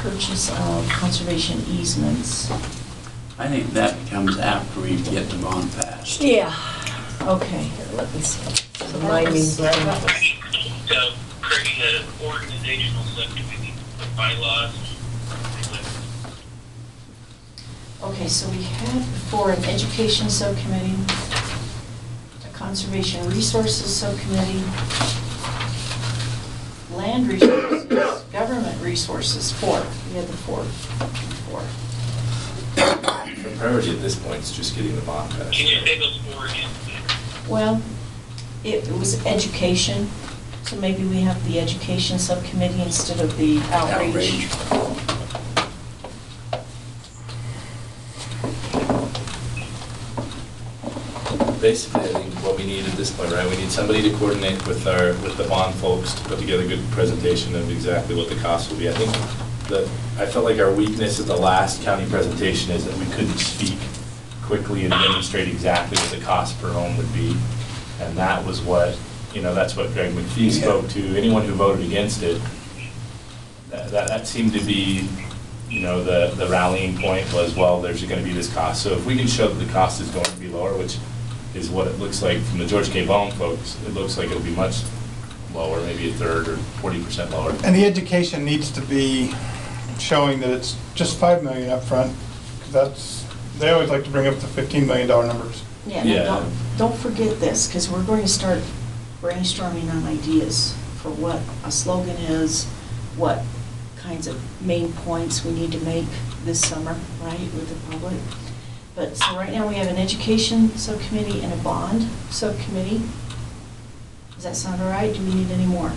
purchase of conservation easements. I think that comes after we get the bond passed. Yeah. Okay, here, let me see. So mine means Creating an organizational subcommittee for bylaws. okay, so we had before an education subcommittee, a conservation resources subcommittee, land resources, government resources, 4. We had the 4. The priority at this point is just getting the bond passed. Can you say those 4 again? Well, it was education, so maybe we have the education subcommittee instead of the outreach. Basically, I think what we need at this point, right, we need somebody to coordinate with the bond folks to put together a good presentation of exactly what the cost will be. I think that, I felt like our weakness at the last county presentation is that we couldn't speak quickly and demonstrate exactly what the cost per home would be. And that was what, that's what Greg McPhee spoke to. Anyone who voted against it, that seemed to be, the rallying point was, well, there's going to be this cost. So if we can show that the cost is going to be lower, which is what it looks like from the George K. Bone folks, it looks like it'll be much lower, maybe a third or 40% lower. And the education needs to be showing that it's just $5 million up front. They always like to bring up the $15 million numbers. Yeah. Don't forget this, because we're going to start brainstorming on ideas for what a slogan is, what kinds of main points we need to make this summer, right, with the public. But so right now we have an education subcommittee and a bond subcommittee. Does that sound all right? Do we need any more?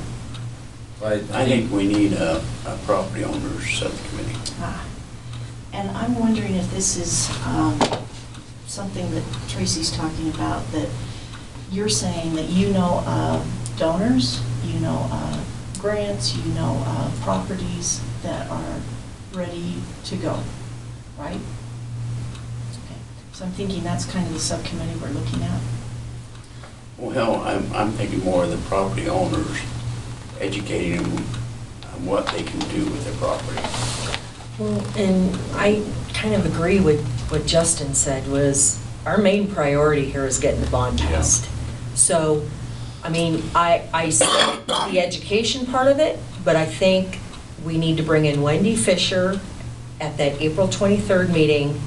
I think we need a property owners subcommittee. And I'm wondering if this is something that Tracy's talking about, that you're saying that donors, grants, properties that are ready to go, right? Okay. So I'm thinking that's kind of the subcommittee we're looking at. Well, I'm thinking more of the property owners, educating them on what they can do with their property. Well, and I kind of agree with what Justin said, was our main priority here is getting the bond passed. Yeah. So, I mean, I see the education part of it, but I think we need to bring in Wendy Fisher at that April 23rd meeting.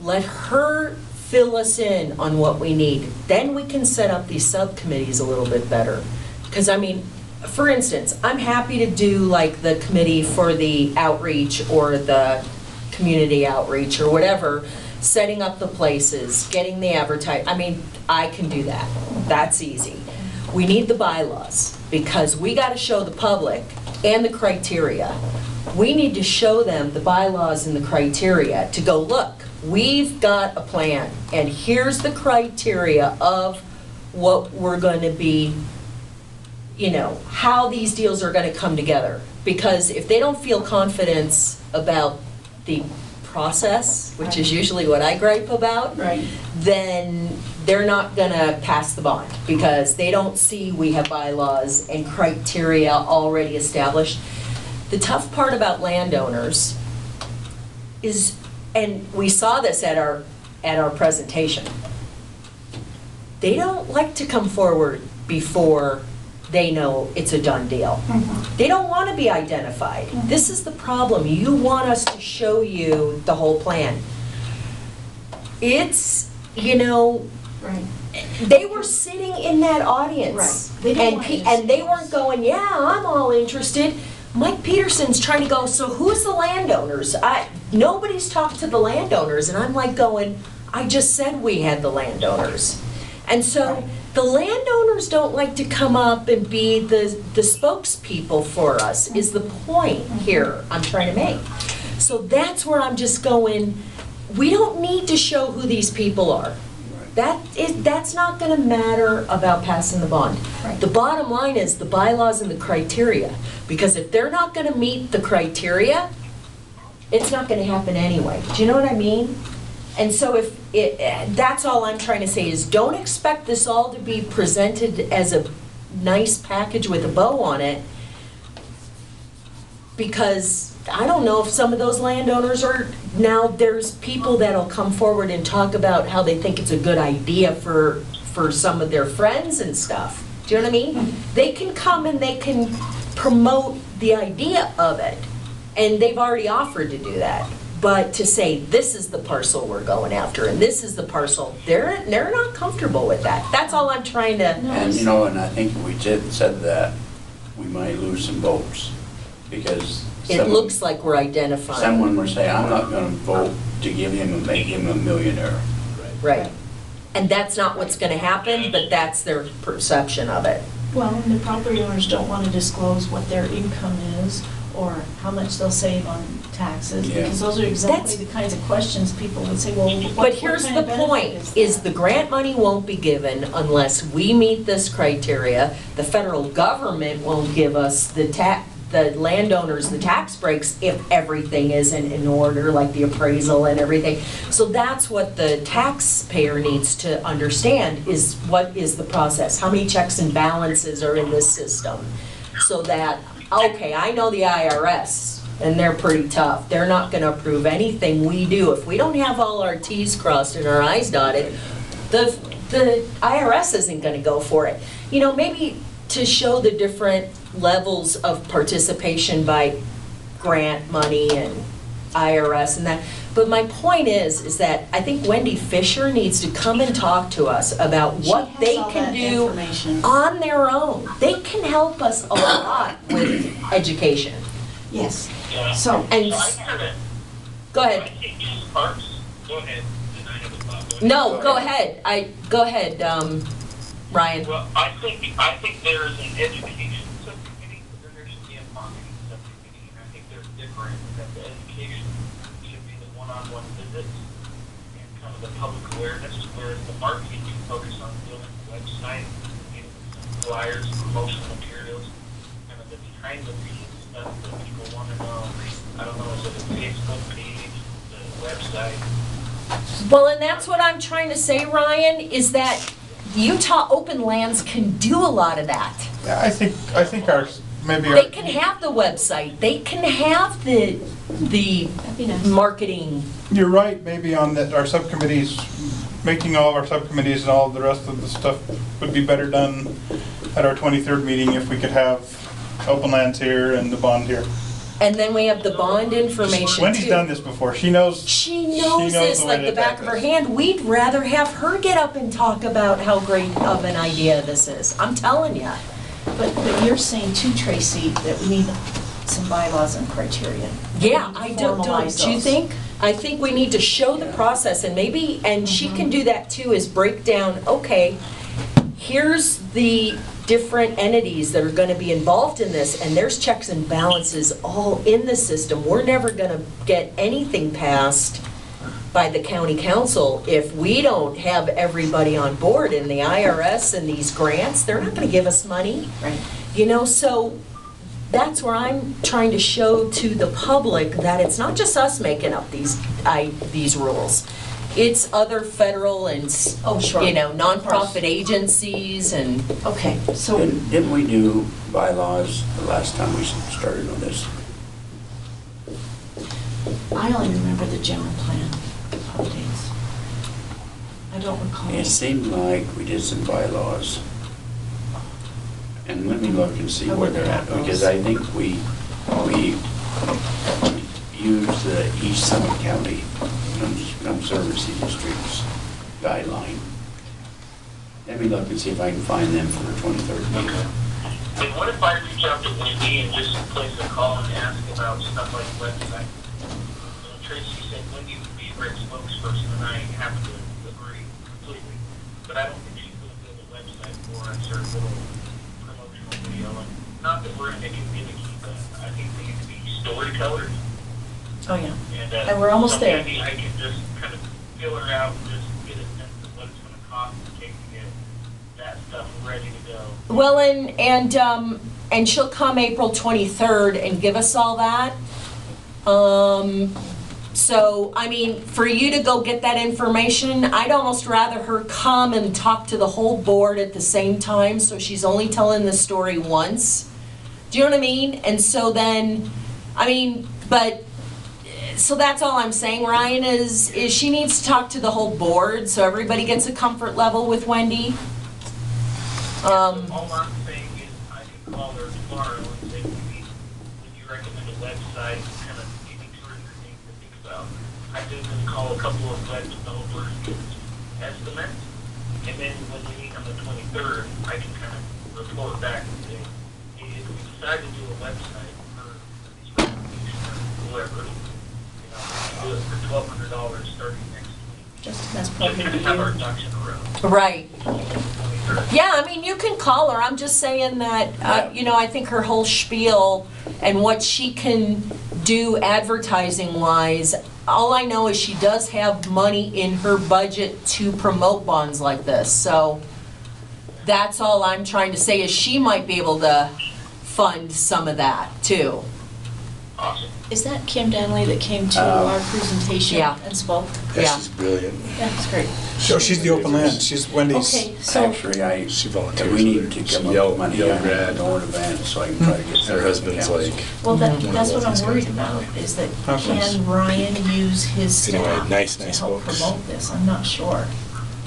Let her fill us in on what we need. Then we can set up these subcommittees a little bit better. Because, I mean, for instance, I'm happy to do like the committee for the outreach or the community outreach or whatever, setting up the places, getting the advertise. I mean, I can do that. That's easy. We need the bylaws, because we got to show the public and the criteria. We need to show them the bylaws and the criteria to go, look, we've got a plan, and here's the criteria of what we're going to be, how these deals are going to come together. Because if they don't feel confidence about the process, which is usually what I gripe about, right, then they're not going to pass the bond, because they don't see we have bylaws and criteria already established. The tough part about landowners is, and we saw this at our presentation, they don't like to come forward before they know it's a done deal. Mm-hmm. They don't want to be identified. Mm-hmm. This is the problem. You want us to show you the whole plan. It's, right, they were sitting in that audience, right, and they weren't going, yeah, I'm all interested. Mike Peterson's trying to go, so who's the landowners? Nobody's talked to the landowners, and I'm like going, I just said we had the landowners. And so, right, the landowners don't like to come up and be the spokespeople for us, is the point here I'm trying to make. So that's where I'm just going, we don't need to show who these people are. That's not going to matter about passing the bond. Right. The bottom line is the bylaws and the criteria, because if they're not going to meet the criteria, it's not going to happen anyway. Do you know what I mean? And so that's all I'm trying to say is, don't expect this all to be presented as a nice package with a bow on it, because I don't know if some of those landowners are, now there's people that'll come forward and talk about how they think it's a good idea for some of their friends and stuff. Do you know what I mean? They can come and they can promote the idea of it, and they've already offered to do that. But to say, this is the parcel we're going after, and this is the parcel, they're not comfortable with that. That's all I'm trying to. And, you know, and I think if we said that, we might lose some votes, because It looks like we're identifying. someone will say, I'm not gonna vote to give him and make him a millionaire. Right. And that's not what's gonna happen, but that's their perception of it. Well, and the property owners don't want to disclose what their income is or how much they'll save on taxes, Yeah. because those are exactly That's- the kinds of questions people would say, well, what But here's kind the of benefit point, is that? the grant money won't be given unless we meet this criteria. The federal government won't give us the landowners the tax breaks if everything isn't in order, like the appraisal and everything. So that's what the taxpayer needs to understand, is what is the process? How many checks and balances are in this system? So that, okay, I know the IRS, and they're pretty tough. They're not gonna approve anything we do. If we don't have all our Ts crossed and our Is dotted, the IRS isn't gonna go for it. You know, maybe to show the different levels of participation by grant money and IRS and that. But my point is that I think Wendy Fisher needs to come and talk to us about what She they has all can that do information. on their own. They can help us a lot with education. Yes, Yeah. so, And, So I kind of, go I ahead. think these parts, go ahead, and I have a thought. Go ahead. No, go ahead. Go ahead, Ryan. Well, I think there's an education subcommittee, but then there should be a marketing subcommittee, and I think they're different, that the education should be the one-on-one visits and kind of the public awareness, whereas the marketing can focus on building the website, getting some flyers, promotional materials, kind of the behind the scenes stuff that people want to know. I don't know, is it a Facebook page, the website? Well, and that's what I'm trying to say, Ryan, is that Utah Open Lands can do a lot of that. Yeah, I think ours, maybe our. They can have the website, they can have the that'd be nice. marketing. You're right, maybe on that, our subcommittees, making all of our subcommittees and all of the rest of the stuff would be better done at our 23rd meeting if we could have open lands here and the bond here. And then we have the bond information Wendy's too. done this before, she knows. She knows this the way like to the back attack of her this. hand. We'd rather have her get up and talk about how great of an idea this is. I'm telling you. but you're saying too, Tracy, that we need some bylaws and criteria. Yeah, We I need to don't formalize you those. think? I think we need to show the process, and maybe, and she can do that too, is break down, okay, here's the different entities that are gonna be involved in this, and there's checks and balances all in the system. We're never gonna get anything passed by the county council if we don't have everybody on board. In the IRS and these grants, they're not gonna give us money. Right. You know, so that's where I'm trying to show to the public that it's not just us making up these rules. It's other federal and, Oh, sure. you know, Of course. nonprofit agencies and, Okay, so, Didn't we do bylaws the last time we started on this? I only remember the general plan updates. I don't recall. It seemed like we did some bylaws. And let me look and see where they're at, because I think we used the East Summit County Conservancy District's guideline. Let me look and see if I can find them for the 23rd meeting. And what if I reach out to Wendy and just place a call and ask about stuff like website? Tracy said Wendy would be a great spokesperson, and I happen to agree completely. But I don't think she's going to build a website for us or a little promotional video. And not that we're making gimmicky, but I think they need to be storytellers. Oh, yeah. And we're almost so there. Maybe I can just kind of fill her out and just get a sense of what it's going to cost to take to get that stuff ready to go. well, and she'll come April 23rd and give us all that. So, I mean, for you to go get that information, I'd almost rather her come and talk to the whole board at the same time, so she's only telling the story once. Do you know what I mean? And so then, I mean, but, so that's all I'm saying, Ryan, is she needs to talk to the whole board, so everybody gets a comfort level with Wendy. All I'm saying is I can call her tomorrow and say, would you recommend a website, kind of give me 2 or 3 things to think about. I can then call a couple of web developers, get estimates, and then when we meet on the 23rd, I can kind of report back and say, hey, if we decide to do a website for these recommendations or whoever, we can do it for $1,200 starting next week. Justin, that's Just probably kind of have our ducks in a row. Right. 23rd. Yeah, I mean, you can call her. I'm just saying that, you know, I think her whole spiel and what she can do advertising-wise, all I know is she does have money in her budget to promote bonds like this. So that's all I'm trying to say, is she might be able to fund some of that, too. Awesome. Is that Kim Danley that came to our presentation Yeah. and spoke? Yeah. She's brilliant. That's great. So she's the open land, she's Wendy's. Okay, so, Actually, She volunteers we need with to her. come up Yell- with money yell on grad. an own event, so I can try to get. Her husband's like, well, One of that's what I'm these worried guys. about, is that Okay. can Ryan use his Anyway, staff nice to help folks. promote this? I'm not sure.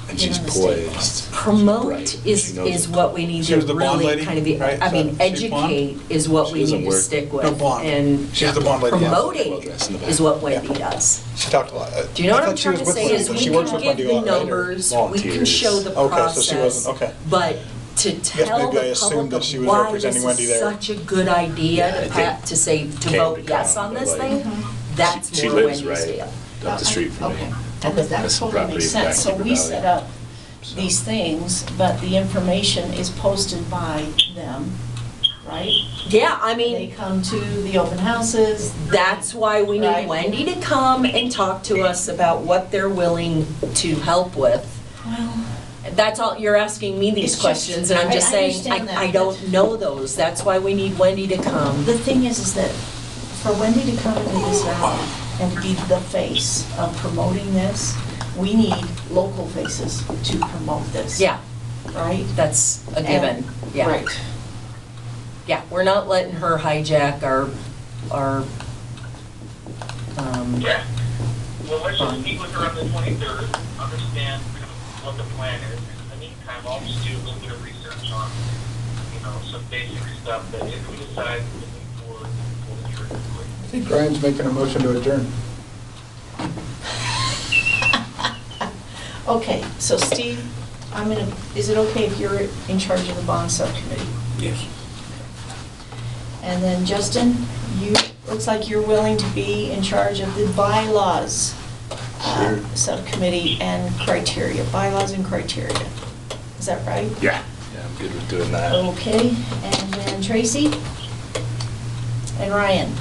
and she's Given the state poised. Promote Right. She is knows it. what we need She to was the bond really lady, kind of be, right? I mean, So she's bond? educate is what She we doesn't need to work- stick No, with. bond. And She's the bond lady. yeah. promoting Well-dressed in the back. is what Wendy does. She talked a lot. Do you know I what I'm thought she trying was to with say Wendy, is but we she can works with give Wendy the a lot, right? Or- numbers, we can volunteers. show the Okay, so process. she wasn't- okay. But to tell maybe I the assumed public that of she was why representing this Wendy is there. such a good idea Yeah, I to think to say, to came vote to yes come, on but this like- thing, that's She more lives Wendy's right deal. up the street from me. Okay, and that That's some totally property makes in sense. So Vancouver we Valley. set up So- these things, but the information is posted by them, right? Yeah, I They mean, come to the open houses. that's why we need Right. Wendy to come and talk to us about what they're willing to help with. Well, That's all, you're asking me these It's just- questions, and I'm just I saying, understand that, I don't know those. That's why we need Wendy to come. the thing is that for Wendy to come into this valley and be the face of promoting this, we need local faces to promote this. Yeah, Right? that's a given, And- yeah. Right. Yeah, we're not letting her hijack our, Yeah. Well, let's just meet with her on the 23rd, understand kind of what the plan is. In the meantime, I'll just do a little bit of research on, some basic stuff that if we decide to move forward, we'll do it quickly. I think Ryan's making a motion to adjourn. Okay, so Steve, is it okay if you're in charge of the bond subcommittee? Yes. And then Justin, looks like you're willing to be in charge of the bylaws Sure. subcommittee and criteria, bylaws and criteria. Is that right? Yeah. Yeah, I'm good with doing that. Okay, and then Tracy? And Ryan?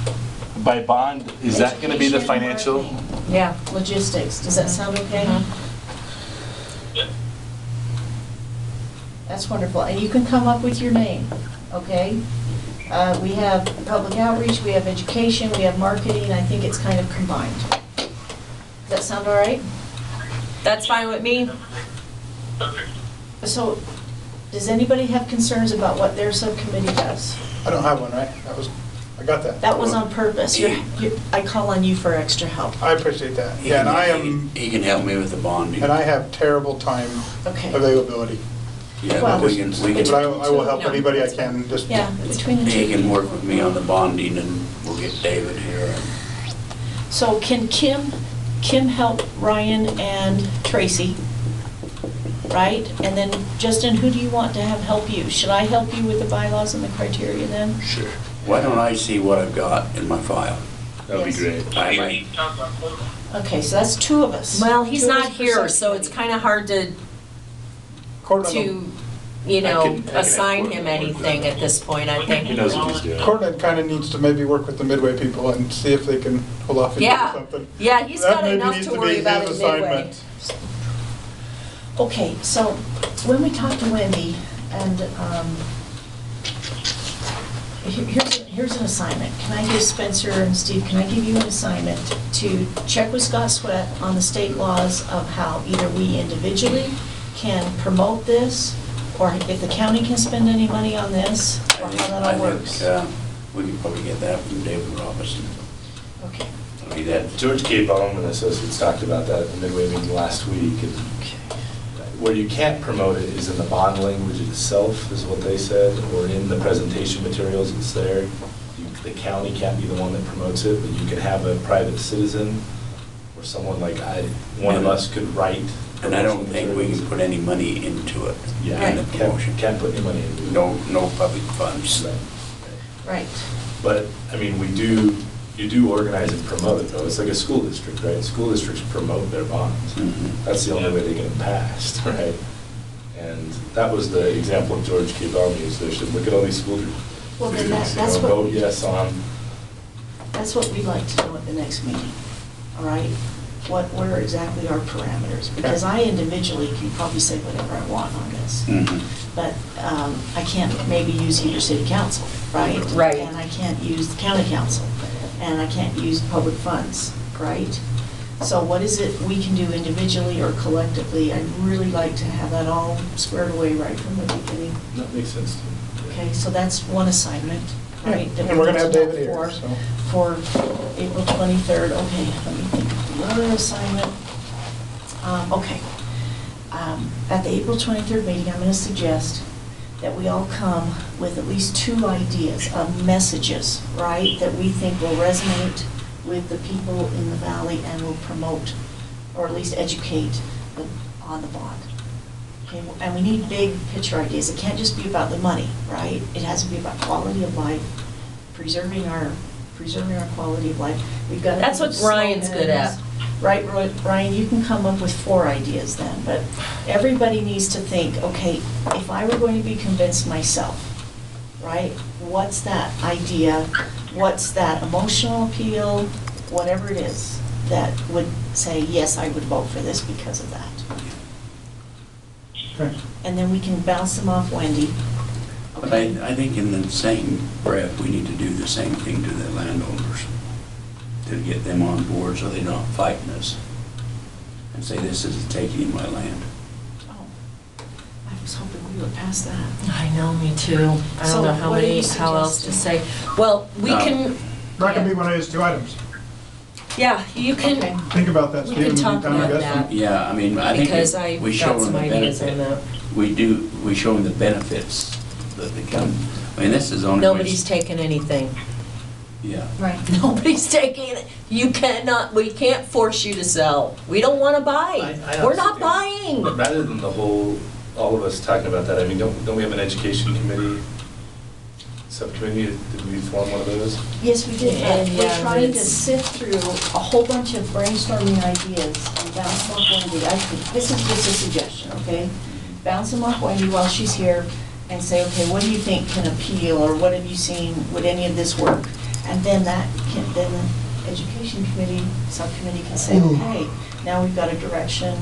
By bond, is that gonna be the Education, financial? marketing, yeah. Logistics, does that sound okay? Yeah. That's wonderful, and you can come up with your name, okay? We have public outreach, we have education, we have marketing, I think it's kind of combined. Does that sound all right? That's fine with me. Perfect. So, does anybody have concerns about what their subcommittee does? I don't have one, right? I got that. That was on purpose. I call on you for extra help. I appreciate that. Yeah, and I am, He can help me with the bonding. and I have terrible time Okay. availability. Yeah, Well, but we can, But I will help No, anybody I that's fine. can, just. Yeah, between the he two. can work with me on the bonding and we'll get David here. So can Kim help Ryan and Tracy, right? And then Justin, who do you want to have help you? Should I help you with the bylaws and the criteria then? Sure. Why don't I see what I've got in my file? That would be Yes. great. I Maybe might, talk about quotas. Okay, so that's two of us. Well, he's Two of not us per here, so it's subcommittee. kind of hard to, Cortland you know, I can have assign him Courtney work with anything him. at this point, I think. He knows what he's doing. kind of needs to maybe work with the Midway people and see if they can pull off and do Yeah. something. Yeah, he's That got maybe enough needs to be worry about his in Midway. assignment. Okay, so when we talked to Wendy, and here's an assignment. Can I give Spencer and Steve, can I give you an assignment to check with Scott Sweat on the state laws of how either we individually can promote this, or if the county can spend any money on this, or how that all works? We could probably get that from David Robinson. Okay. I mean, that, George K. Baum and Associates talked about that at the Midway meeting last week, and where you can't promote it is in the bond language itself, is what they said, or in the presentation materials it's there. The county can't be the one that promotes it, but you can have a private citizen or someone like one of us could write. and I don't think we can put any money into it. Yeah, In the promotion. can't put any money into it. No public funds. Right. But, I mean, you do organize and promote it, though. It's like a school district, right? School districts promote their bonds. Mhm. That's the only way they get them passed, right? And that was the example of George K. Baum used. They said, look at all these school districts. Well, then You that's know, what. vote yes on. That's what we'd like to know at the next meeting, all right? What are exactly our parameters? Because I individually can probably say whatever I want on this, Mhm. but I can't maybe use either city council, right? Right. And I can't use the county council, and I can't use public funds, right? So what is it we can do individually or collectively? I'd really like to have that all squared away right from the beginning. That makes sense to me. Okay, so that's one assignment, right? that And we're we gonna have need to David know here, so. For April 23rd, okay, let me think of the other assignment. Okay. At the April 23rd meeting, I'm going to suggest that we all come with at least 2 ideas of messages, right? That we think will resonate with the people in the valley and will promote, or at least educate on the bond. Okay, and we need big picture ideas. It can't just be about the money, right? It has to be about quality of life, preserving our quality of life. We've got. That's what Ryan's good at. Right, Ryan, you can come up with 4 ideas then, but everybody needs to think, okay, if I were going to be convinced myself, right? What's that idea? What's that emotional appeal? Whatever it is that would say, yes, I would vote for this because of that. Okay. And then we can bounce them off Wendy. But I think in the same breath, we need to do the same thing to the landowners, to get them on board so they're not fighting us and say, this is taking my land. Oh, I was hoping we would pass that. I know, me too. I So don't know how what are you how else to say. suggesting? Well, we No. can, That can be one of his 2 items. yeah, you Okay. can, Think about that, We Steve. can in the talk meantime, I about guess. that. Yeah, I mean, I think because if I we show got them some the ideas on benefit. that. We show them the benefits that they come, I mean, this is the only way. Nobody's taking anything. Yeah. Right. Nobody's taking it. You cannot, we can't force you to sell. We don't want to buy. I We're not honestly do. But buying. rather than all of us talking about that, I mean, don't we have an education committee, subcommittee? Did we form one of those? Yes, we did. And, We're yeah, trying to it's- sift through a whole bunch of brainstorming ideas and bounce them off Wendy. I think this is just a suggestion, okay? Bounce them off Wendy while she's here and say, okay, what do you think can appeal, or what have you seen, would any of this work? And then then the education committee, subcommittee can say, okay, now we've got a direction,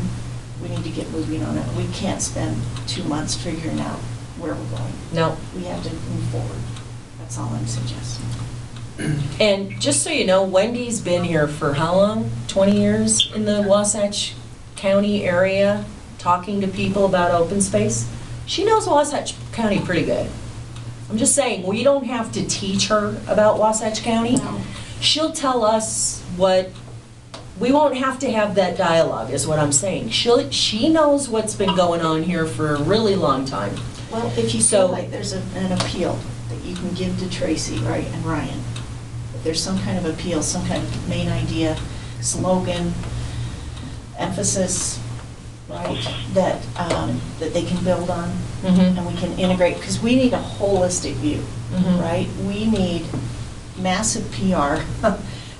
we need to get moving on it. We can't spend 2 months figuring out where we're going. No. We have to move forward. That's all I'm suggesting. And just so you know, Wendy's been here for how long? 20 years in the Wasatch County area, talking to people about open space. She knows Wasatch County pretty good. I'm just saying, we don't have to teach her about Wasatch County. No. She'll tell us we won't have to have that dialogue, is what I'm saying. She knows what's been going on here for a really long time. Well, if you So- feel like there's an appeal that you can give to Tracy, right, and Ryan, if there's some kind of appeal, some kind of main idea, slogan, emphasis, right, that they can build on, Mhm. and we can integrate, because we need a holistic view, Mhm. right? We need massive PR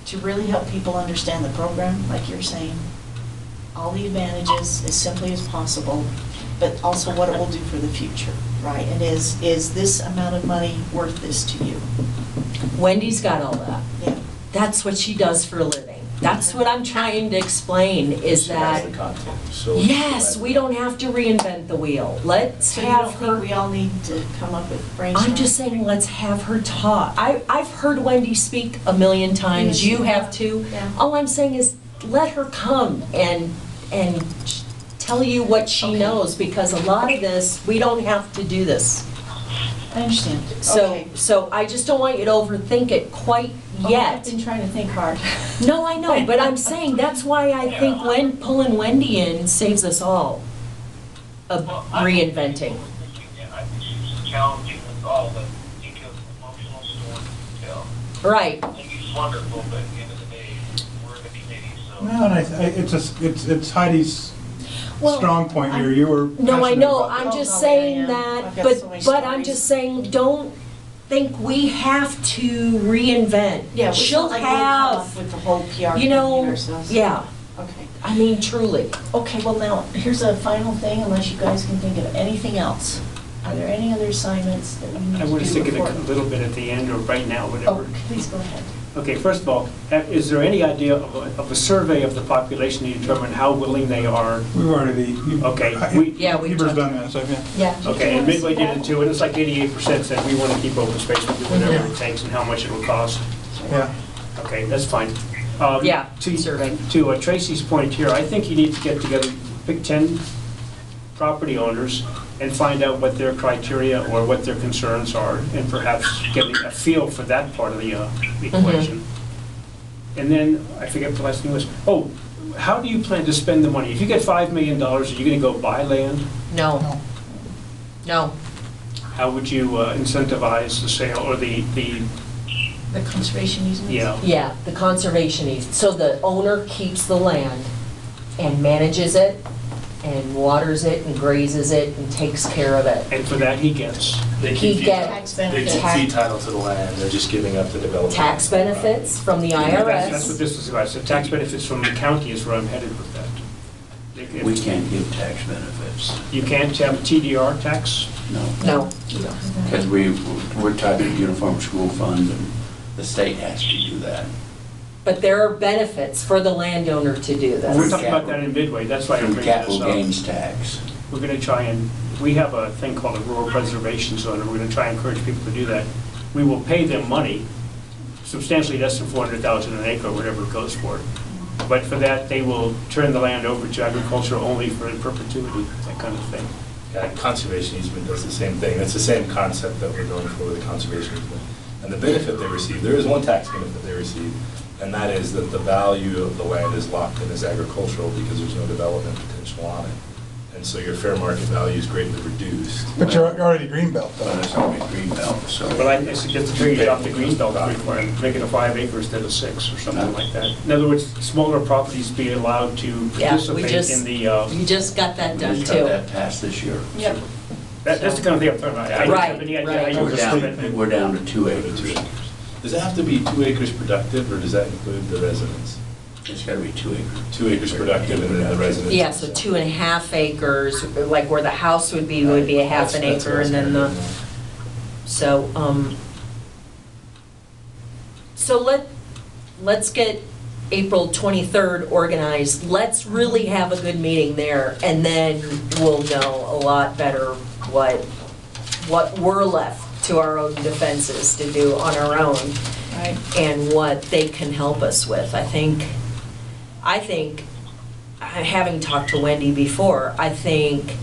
to really help people understand the program, like you're saying, all the advantages as simply as possible, but also what it will do for the future, right? And is this amount of money worth this to you? Wendy's got all that. Yeah. That's what she does for a living. That's what I'm trying to explain, is She has that, the content, so. yes, we don't have to reinvent the wheel. Let's So you don't have think her, we all need to come up with brainstorm? I'm just saying, let's have her talk. I've heard Wendy speak a million times, Yes, you you have have. too. Yeah. All I'm saying is, let her come and tell you what she Okay. knows, because a lot of this, we don't have to do this. I understand. So, Okay. so I just don't want you to overthink it quite Oh, I've yet. been trying to think hard. No, I know, but I'm saying that's why I think when pulling Wendy in saves us all of reinventing. Yeah, I think she's challenging us all, but because emotional story to tell. Right. I think he's wonderful, but at the end of the day, we're in a committee, so. Well, and it's Heidi's Well, strong point here. You were No, I passionate know, about that. I'm just Oh, saying yeah, that, I've got so many but I'm stories. just saying, don't think we have to reinvent. Yeah, we She'll felt like we'll come up have, with the whole PR you campaign know, ourselves. yeah, Okay. I mean, truly. Okay, well now, here's a final thing, unless you guys can think of anything else. Are there any other assignments that we need to I do want to stick it before? a little bit at the end or right now, Oh, whatever. please go ahead. Okay, first of all, is there any idea of a survey of the population to determine how willing they are? We've already. Okay, Yeah, we Heber's talked- done that, so yeah. Yeah. Okay, and Midway did it too, and it's like 88% said we want to keep open space, we'll do whatever it takes and how much it will cost. Yeah. Okay, that's fine. Yeah, To survey. To Tracy's point here, I think you need to get together, pick 10 property owners and find out what their criteria or what their concerns are, and perhaps get a feel for that part of the equation. And then, I forget what the last thing was, oh, how do you plan to spend the money? If you get $5 million, are you gonna go buy land? No. No. How would you incentivize the sale or the, The conservation easements? yeah? Yeah, the conservation easement. So the owner keeps the land and manages it and waters it and grazes it and takes care of it. And for that, he gets. They He keep get Tax They benefits. keep fee title to the land, they're just giving up the development. Tax benefits from the That's what IRS. this is about, so tax benefits from the county is where I'm headed with that. We can't give tax benefits, You can't have TDR tax? no. No. Because we're tied to the Uniform School Fund, and the state has to do that. But there are benefits for the landowner to do Well, we're this. talking about that in Midway, that's why I'm Through bringing capital this up. gains tax. We're gonna try and, we have a thing called a rural preservation zone, and we're gonna try and encourage people to do that. We will pay them money, substantially less than $400,000 an acre, or whatever it goes for. But for that, they will turn the land over to agriculture only for perpetuity, that kind of thing. Yeah, conservation easement does the same thing. It's the same concept that we're going for with the conservation easement. And the benefit they receive, there is one tax benefit they receive, and that is that the value of the land is locked in as agricultural because there's no development potential on it. And so your fair market value is greatly reduced. But you're already greenbelt But though. it's only greenbelt, so. But I suggest to you off the green belt requirement, make it a 5 acre instead of 6 or something like that. In other words, smaller properties be allowed to Yeah, we participate just, in the, we just got that We done just got too. that passed this year. Yep. that's the kind of thing I'm talking about. I don't have any idea how you We're would spend it. we're down to 2 acres. Does it have to be 2 acres productive, or does that include the residents? It's gotta be 2 acres. 2 acres productive and then the residents? Yeah, so 2.5 acres, like where the house would be a half an That's acre, what and then I the, was so let's get April 23rd organized. Let's really have a good meeting there, and then we'll know a lot better what we're left to our own defenses to do on our own, Right. and what they can help us with. I think, having talked to Wendy before, I think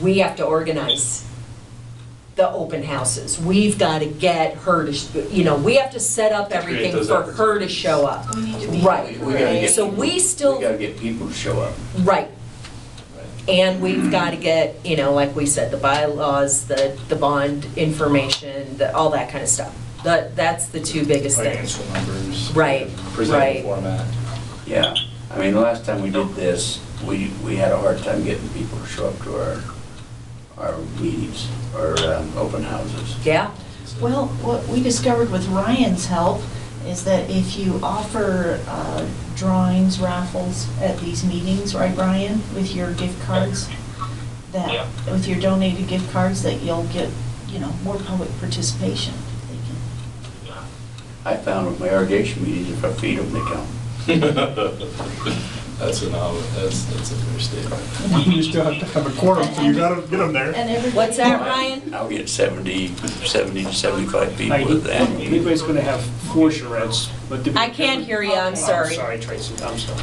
we have to organize the open houses. We've got to get her to, we have to set up To create everything those for her to show up. We need to be. Right. We gotta get So people- we still- We gotta get people to show up. Right. And we've got to get, like we said, the bylaws, the bond information, all that kind of stuff. That's the two biggest things. Financial numbers. Right, Presenting right. format. Yeah, I mean, the last time we did this, we had a hard time getting people to show up to our meetings, or open houses. Yeah, Well, what we discovered with Ryan's help is that if you offer drawings, raffles at these meetings, right, Ryan, with your gift cards, that, Yeah. with your donated gift cards, that you'll get, more public participation. They can. I found with my irrigation meetings, if I feed them, they come. That's an understatement. You still have to have a quorum, so you gotta get them there. And everybody. what's that, Ryan? I'll get 70 to 75 people Like, at the annual meeting. Midway's gonna have 4 charrettes, but. I can't hear you, I'm Oh, sorry. sorry, Tracy, I'm sorry.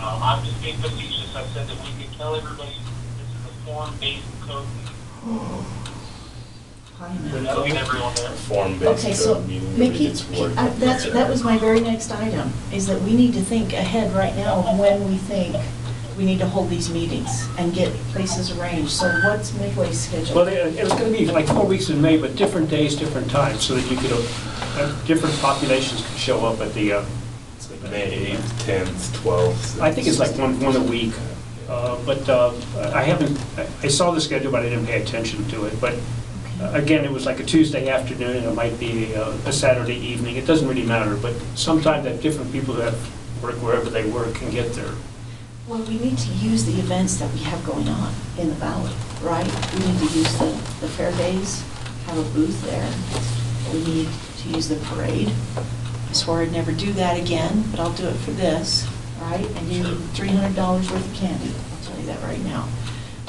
I'm just being facetious. I said that we could tell everybody this is a form-based code. Potty Mouth. That'll get everyone there. Okay, Form-based so meeting. Everybody Mickey, gets work. that was my very next item, is that we need to think ahead right now of when we think we need to hold these meetings and get places arranged. So what's Midway's schedule? Well, it was gonna be like 4 weeks in May, but different days, different times, so that you could, different populations could show up at the, It's like May 8th, 10th, 12th. I think it's like one a week. But I haven't, I saw the schedule, but I didn't pay attention to it. But again, it was like a Tuesday afternoon, and it might be a Saturday evening. It doesn't really matter, but sometimes that different people that work wherever they work can get there. Well, we need to use the events that we have going on in the valley, right? We need to use the fair days, have a booth there. We need to use the parade. I swore I'd never do that again, but I'll do it for this, right? And you need $300 worth of candy, I'll tell you that right now.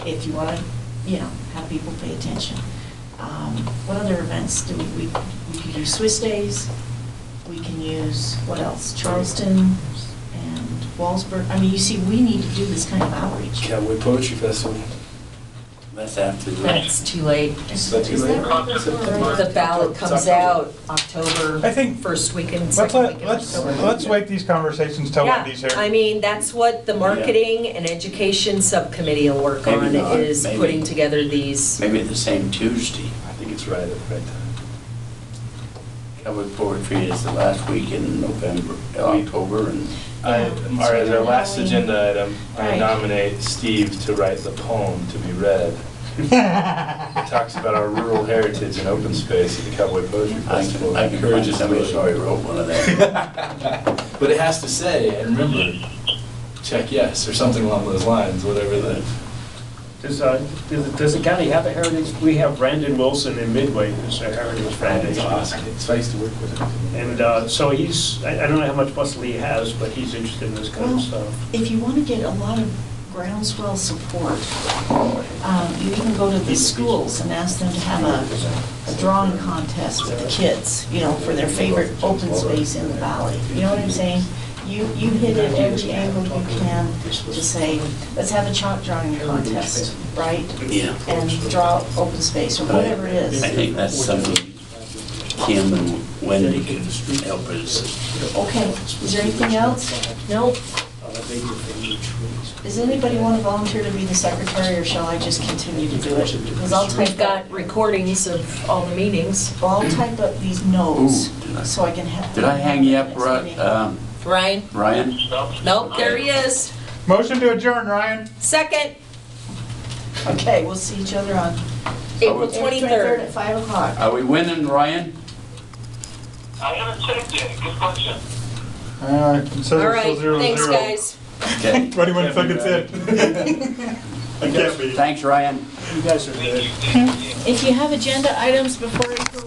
If you want to, have people pay attention. What other events do we could use Swiss Days, we can use, what else? Charleston and Wallsburg. I mean, you see, we need to do this kind of outreach. Cowboy Poetry Festival. That's after the. That's too late. Is that too Is late? that right? The ballot comes out October, I think- first weekend, Let's second weekend. let's wait these conversations till Wendy's here. Yeah, I mean, that's what the marketing and education subcommittee will work Maybe on, not, is maybe. putting together these. Maybe the same Tuesday. I think it's right at the right time. Cowboy Poetry is the last week in November, October, and As our last agenda item, I Right. nominate Steve to write the poem to be read. It talks about our rural heritage and open space at the Cowboy Poetry Festival. I can encourage find us to somebody do who's it. already wrote one of them. But it has to say, and remember, check yes, or something along those lines, whatever the. Does the county have a heritage? We have Brandon Wilson in Midway, who's a heritage foundation. It's nice to work with him. And so he's, I don't know how much muscle he has, but he's interested in this kind Well, of stuff. if you want to get a lot of groundswell support, you can go to the schools and ask them to have a drawing contest with the kids, for their favorite open space in the valley. You know what I'm saying? You hit it every angle you can to say, let's have a chalk drawing contest, right? Yeah. And draw open space or whatever it is. I think that's something Kim and Wendy can help us. Okay, is there anything else? Nope. Does anybody want to volunteer to be the secretary, or shall I just continue to do it? Because I'll We've type got recordings of all the meetings. I'll type up these notes, Ooh, did I- so I can have. Did I hang you up, Ryan? Ryan? Nope, there he is. Motion to adjourn, Ryan. Second, Okay, we'll see each other on April April 23rd 23rd. at 5 o'clock. Are we winning, Ryan? I haven't checked yet. Good question. It says All it's still right, 0-0. thanks, guys. Okay. 21 seconds in. I can't be. Thanks, Ryan. You guys are good. If you have agenda items before April